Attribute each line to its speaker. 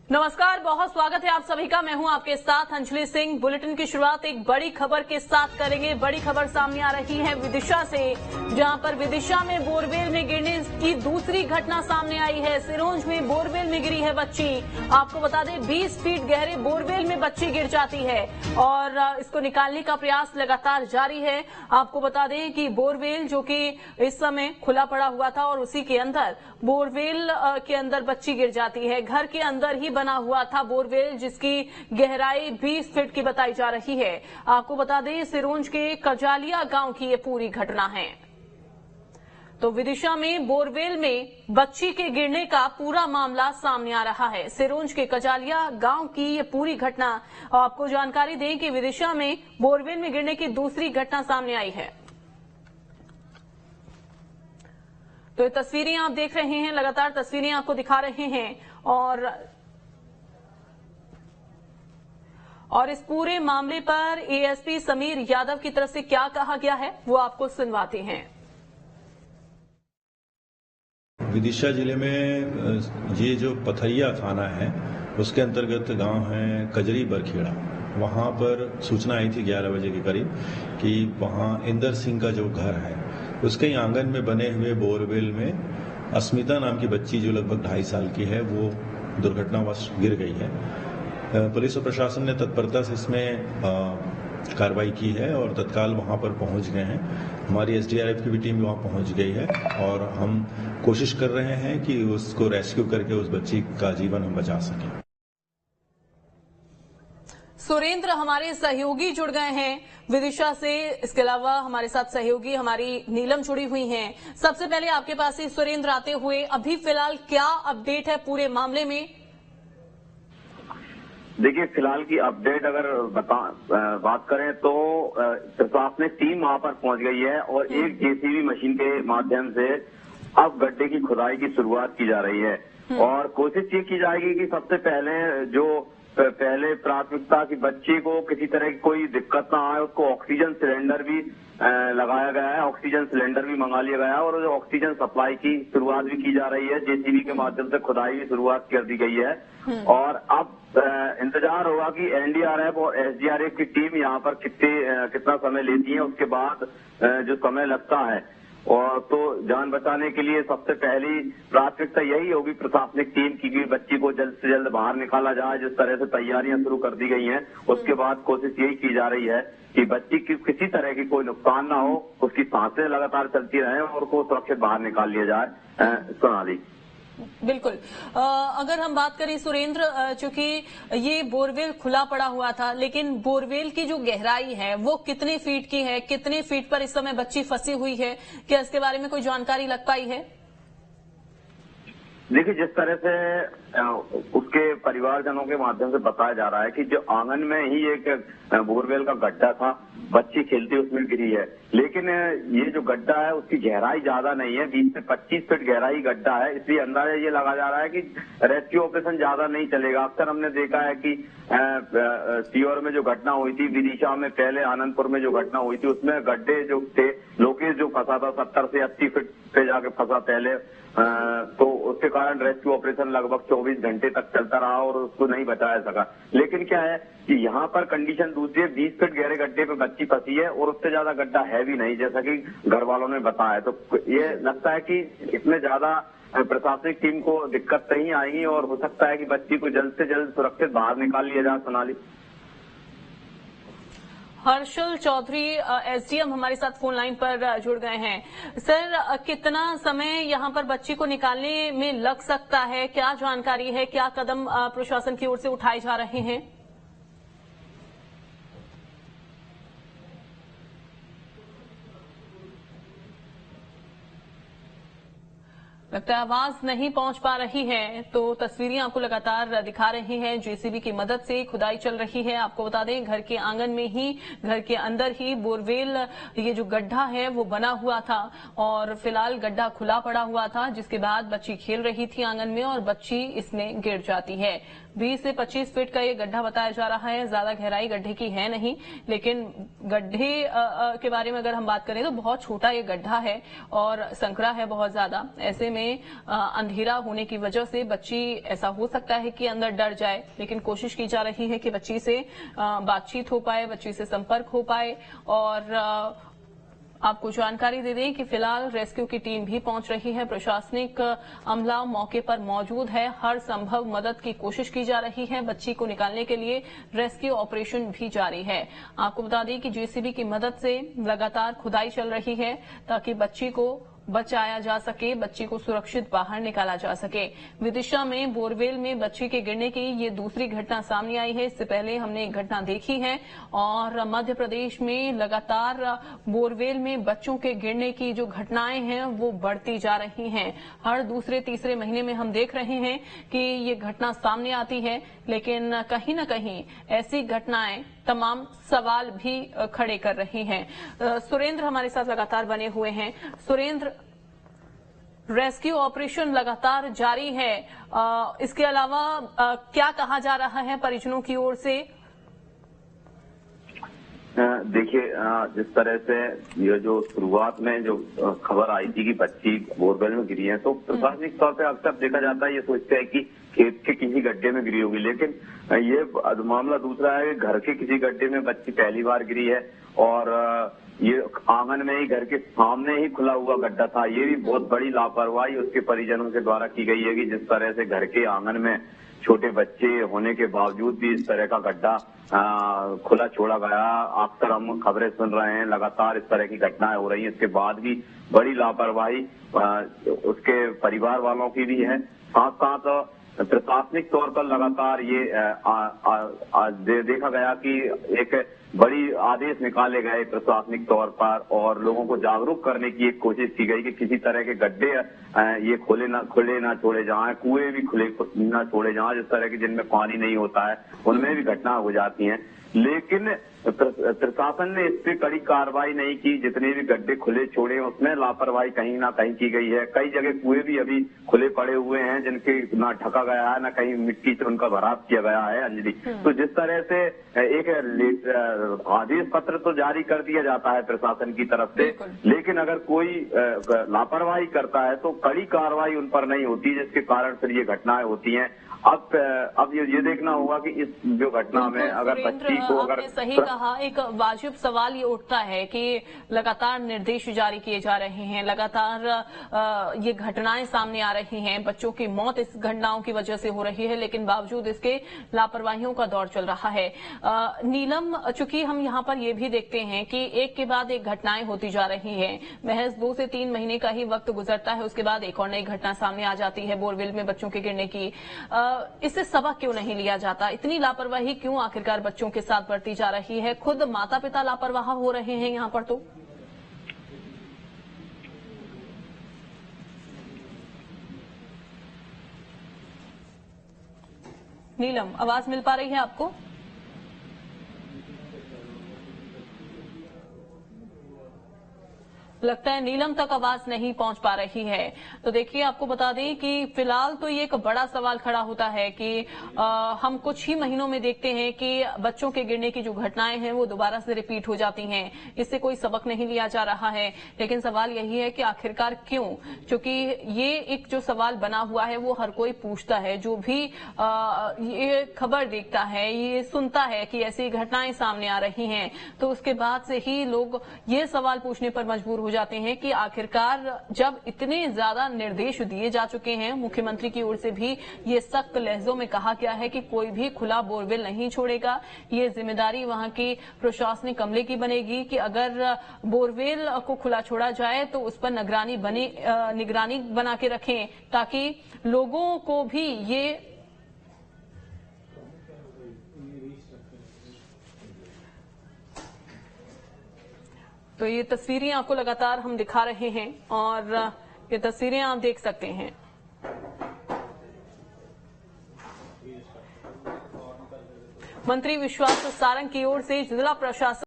Speaker 1: नमस्कार, बहुत स्वागत है आप सभी का। मैं हूं आपके साथ अंजलि सिंह। बुलेटिन की शुरुआत एक बड़ी खबर के साथ करेंगे। बड़ी खबर सामने आ रही है विदिशा से, जहां पर विदिशा में बोरवेल में गिरने की दूसरी घटना सामने आई है। सिरोंज में बोरवेल में गिरी है बच्ची। आपको बता दें 20 फीट गहरे बोरवेल में बच्ची गिर जाती है और इसको निकालने का प्रयास लगातार जारी है। आपको बता दें कि बोरवेल जो कि इस समय खुला पड़ा हुआ था और उसी के अंदर बोरवेल के अंदर बच्ची गिर जाती है। घर के अंदर ही बना हुआ था बोरवेल, जिसकी गहराई 20 फीट की बताई जा रही है। आपको बता दें सिरोंज के कजालिया गांव की ये पूरी घटना है। तो विदिशा में बोरवेल में बच्ची के गिरने का पूरा मामला सामने आ रहा है। सिरोंज के कजालिया गांव की ये पूरी घटना। आपको जानकारी दें कि विदिशा में बोरवेल में गिरने की दूसरी घटना सामने आई है। तो ये तस्वीरें आप देख रहे हैं, लगातार तस्वीरें आपको दिखा रहे हैं और इस पूरे मामले पर एएसपी समीर यादव की तरफ से क्या कहा गया है वो आपको सुनवाते हैं।
Speaker 2: विदिशा जिले में ये जो पथरिया थाना है उसके अंतर्गत गांव है कजरी बरखेड़ा। वहां पर सूचना आई थी 11 बजे के करीब कि वहां इंदर सिंह का जो घर है उसके आंगन में बने हुए बोरवेल में अस्मिता नाम की बच्ची जो लगभग 2.5 साल की है वो दुर्घटनावश गिर गई है। पुलिस और प्रशासन ने तत्परता से इसमें कार्रवाई की है और तत्काल वहां पर पहुंच गए हैं। हमारी एसडीआरएफ की भी टीम वहां पहुंच गई है और हम कोशिश कर रहे हैं कि उसको रेस्क्यू करके उस बच्ची का जीवन हम बचा सकें।
Speaker 1: सुरेंद्र हमारे सहयोगी जुड़ गए हैं विदिशा से। इसके अलावा हमारे साथ सहयोगी हमारी नीलम जुड़ी हुई हैं। सबसे पहले आपके पास ही सुरेंद्र आते हुए, अभी फिलहाल क्या अपडेट है पूरे मामले में?
Speaker 3: देखिए, फिलहाल की अपडेट अगर बात करें तो प्रशासनिक टीम वहां पर पहुंच गई है और एक जेसीबी मशीन के माध्यम से अब गड्ढे की खुदाई की शुरुआत की जा रही है और कोशिश ये की जाएगी कि सबसे पहले प्राथमिकता की बच्चे को किसी तरह की कोई दिक्कत ना आए। उसको ऑक्सीजन सिलेंडर भी लगाया गया है, ऑक्सीजन सिलेंडर भी मंगा लिया गया है और ऑक्सीजन सप्लाई की शुरुआत भी की जा रही है। जेसीबी के माध्यम से खुदाई की शुरुआत कर दी गई है और अब इंतजार होगा कि एनडीआरएफ और एसडीआरएफ की टीम यहाँ पर कितना समय लेती है। उसके बाद जो समय लगता है और तो जान बचाने के लिए सबसे पहली प्राथमिकता यही होगी प्रशासनिक टीम की कि बच्ची को जल्द से जल्द बाहर निकाला जाए। जिस तरह से तैयारियां शुरू कर दी गई हैं उसके बाद कोशिश यही की जा रही है कि बच्ची की किसी तरह की कोई नुकसान ना हो, उसकी सांसें लगातार चलती रहें और उसको सुरक्षित बाहर निकाल लिया जाए। सोनाली,
Speaker 1: बिल्कुल। अगर हम बात करें सुरेंद्र, चूंकि ये बोरवेल खुला पड़ा हुआ था, लेकिन बोरवेल की जो गहराई है वो कितने फीट की है, कितने फीट पर इस समय बच्ची फंसी हुई है, क्या इसके बारे में कोई जानकारी लग पाई है?
Speaker 3: देखिए, जिस तरह से उसके परिवारजनों के माध्यम से बताया जा रहा है कि जो आंगन में ही एक बोरवेल का गड्ढा था, बच्ची खेलती उसमें गिरी है, लेकिन ये जो गड्ढा है उसकी गहराई ज्यादा नहीं है, 20 से 25 फीट गहराई गड्ढा है। इसलिए अंदाजा ये लगा जा रहा है कि रेस्क्यू ऑपरेशन ज्यादा नहीं चलेगा। अक्सर हमने देखा है कि सीहोर में जो घटना हुई थी, विदिशा में पहले आनंदपुर में जो घटना हुई थी, उसमें गड्ढे जो थे, लोकेश जो फंसा था 70 से 80 फीट पे जाके फंसा पहले, तो उसके कारण रेस्क्यू ऑपरेशन लगभग 24 घंटे तक चलता रहा और उसको नहीं बचाया सका। लेकिन क्या है कि यहाँ पर कंडीशन दूसरी है, 20 फीट गहरे गड्ढे पे बच्ची फंसी है और उससे ज्यादा गड्ढा है भी नहीं, जैसा कि घर वालों ने बताया। तो ये लगता है कि इसमें ज्यादा प्रशासनिक टीम को दिक्कत नहीं आएगी और हो सकता है कि बच्ची को जल्द से जल्द सुरक्षित बाहर निकाल लिया जाए। सोनाली,
Speaker 1: हर्षल चौधरी एसडीएम हमारे साथ फोन लाइन पर जुड़ गए हैं। सर, कितना समय यहां पर बच्ची को निकालने में लग सकता है, क्या जानकारी है, क्या कदम प्रशासन की ओर से उठाए जा रहे हैं? लगता है आवाज नहीं पहुंच पा रही है, तो तस्वीरें आपको लगातार दिखा रहे हैं। जेसीबी की मदद से खुदाई चल रही है। आपको बता दें घर के आंगन में ही, घर के अंदर ही बोरवेल, ये जो गड्ढा है वो बना हुआ था और फिलहाल गड्ढा खुला पड़ा हुआ था, जिसके बाद बच्ची खेल रही थी आंगन में और बच्ची इसमें गिर जाती है। 20 से 25 फीट का ये गड्ढा बताया जा रहा है। ज्यादा गहराई गड्ढे की है नहीं, लेकिन गड्ढे के बारे में अगर हम बात करें तो बहुत छोटा ये गड्ढा है और संकरा है बहुत ज्यादा। ऐसे में में अंधेरा होने की वजह से बच्ची, ऐसा हो सकता है कि अंदर डर जाए, लेकिन कोशिश की जा रही है कि बच्ची से बातचीत हो पाए, बच्ची से संपर्क हो पाए। और आपको जानकारी दे दें कि फिलहाल रेस्क्यू की टीम भी पहुंच रही है, प्रशासनिक अमला मौके पर मौजूद है, हर संभव मदद की कोशिश की जा रही है। बच्ची को निकालने के लिए रेस्क्यू ऑपरेशन भी जारी है। आपको बता दें कि जेसीबी की मदद से लगातार खुदाई चल रही है ताकि बच्ची को बचाया जा सके, बच्ची को सुरक्षित बाहर निकाला जा सके। विदिशा में बोरवेल में बच्ची के गिरने की ये दूसरी घटना सामने आई है। इससे पहले हमने एक घटना देखी है और मध्य प्रदेश में लगातार बोरवेल में बच्चों के गिरने की जो घटनाएं हैं वो बढ़ती जा रही हैं। हर दूसरे तीसरे महीने में हम देख रहे हैं कि ये घटना सामने आती है, लेकिन कहीं न कहीं ऐसी घटनाएं तमाम सवाल भी खड़े कर रही हैं। सुरेंद्र हमारे साथ लगातार बने हुए हैं। सुरेंद्र, रेस्क्यू ऑपरेशन लगातार जारी है, इसके अलावा क्या कहा जा रहा है परिजनों की ओर से?
Speaker 3: देखिए, जिस तरह से ये जो शुरुआत में जो खबर आई थी कि बच्ची बोरवेल में गिरी है, तो प्रशासनिक तौर पे अक्सर देखा जाता है, ये सोचते हैं कि खेत के किसी गड्ढे में गिरी होगी, लेकिन ये मामला दूसरा है कि घर के किसी गड्ढे में बच्ची पहली बार गिरी है और ये आंगन में ही, घर के सामने ही खुला हुआ गड्ढा था। ये भी बहुत बड़ी लापरवाही उसके परिजनों के द्वारा की गई है कि जिस तरह से घर के आंगन में छोटे बच्चे होने के बावजूद भी इस तरह का गड्ढा खुला छोड़ा गया। अक्सर हम खबरें सुन रहे हैं, लगातार इस तरह की घटनाएं हो रही हैं, इसके बाद भी बड़ी लापरवाही उसके परिवार वालों की भी है। साथ साथ प्रशासनिक तौर पर लगातार ये देखा गया कि एक बड़ी आदेश निकाले गए प्रशासनिक तौर पर और लोगों को जागरूक करने की एक कोशिश की गई कि किसी तरह के गड्ढे ये खुले ना छोड़े जाएं, कुएं भी खुले ना छोड़े जाएं, जिस तरह के जिनमें पानी नहीं होता है उनमें भी घटना हो जाती हैं। लेकिन प्रशासन ने इस पे कड़ी कार्रवाई नहीं की। जितने भी गड्ढे खुले छोड़े उसमें लापरवाही कहीं ना कहीं की गई है। कई जगह कुएं भी अभी खुले पड़े हुए हैं जिनके ना ढका गया है, ना कहीं मिट्टी से उनका भराव किया गया है। अंजलि, तो जिस तरह से एक आदेश पत्र तो जारी कर दिया जाता है प्रशासन की तरफ से, लेकिन अगर कोई लापरवाही करता है तो कड़ी कार्रवाई उन पर नहीं होती, जिसके कारण फिर ये घटनाएं होती हैं। अब ये देखना होगा कि इस जो घटना में अगर बच्ची को, अगर
Speaker 1: सही कहा, एक वाजिब सवाल ये उठता है कि लगातार निर्देश जारी किए जा रहे हैं, लगातार ये घटनाएं सामने आ रही हैं, बच्चों की मौत इस घटनाओं की वजह से हो रही है, लेकिन बावजूद इसके लापरवाहियों का दौर चल रहा है। नीलम, चूंकि हम यहाँ पर ये भी देखते हैं कि एक के बाद एक घटनाएं होती जा रही हैं, महज 2 से 3 महीने का ही वक्त गुजरता है, उसके बाद एक और नई घटना सामने आ जाती है बोरवेल में बच्चों के गिरने की। इससे सबक क्यों नहीं लिया जाता? इतनी लापरवाही क्यों आखिरकार बच्चों के साथ बढ़ती जा रही है? खुद माता पिता लापरवाह हो रहे हैं यहाँ पर। तो नीलम, आवाज मिल पा रही है आपको? लगता है नीलम तक आवाज नहीं पहुंच पा रही है। तो देखिए, आपको बता दें कि फिलहाल तो ये एक बड़ा सवाल खड़ा होता है कि हम कुछ ही महीनों में देखते हैं कि बच्चों के गिरने की जो घटनाएं हैं वो दोबारा से रिपीट हो जाती हैं। इससे कोई सबक नहीं लिया जा रहा है, लेकिन सवाल यही है कि आखिरकार क्यों? क्योंकि ये एक जो सवाल बना हुआ है वो हर कोई पूछता है, जो भी ये खबर देखता है, ये सुनता है कि ऐसी घटनाएं सामने आ रही हैं, तो उसके बाद से ही लोग ये सवाल पूछने पर मजबूर हो जाते हैं कि आखिरकार जब इतने ज्यादा निर्देश दिए जा चुके हैं, मुख्यमंत्री की ओर से भी ये सख्त लहजों में कहा गया है कि कोई भी खुला बोरवेल नहीं छोड़ेगा, ये जिम्मेदारी वहां की प्रशासनिक अमले की बनेगी कि अगर बोरवेल को खुला छोड़ा जाए तो उस पर निगरानी बना के रखें, ताकि लोगों को भी ये तो ये तस्वीरें आपको लगातार हम दिखा रहे हैं और ये तस्वीरें आप देख सकते हैं। मंत्री विश्वास सारंग की ओर से जिला प्रशासन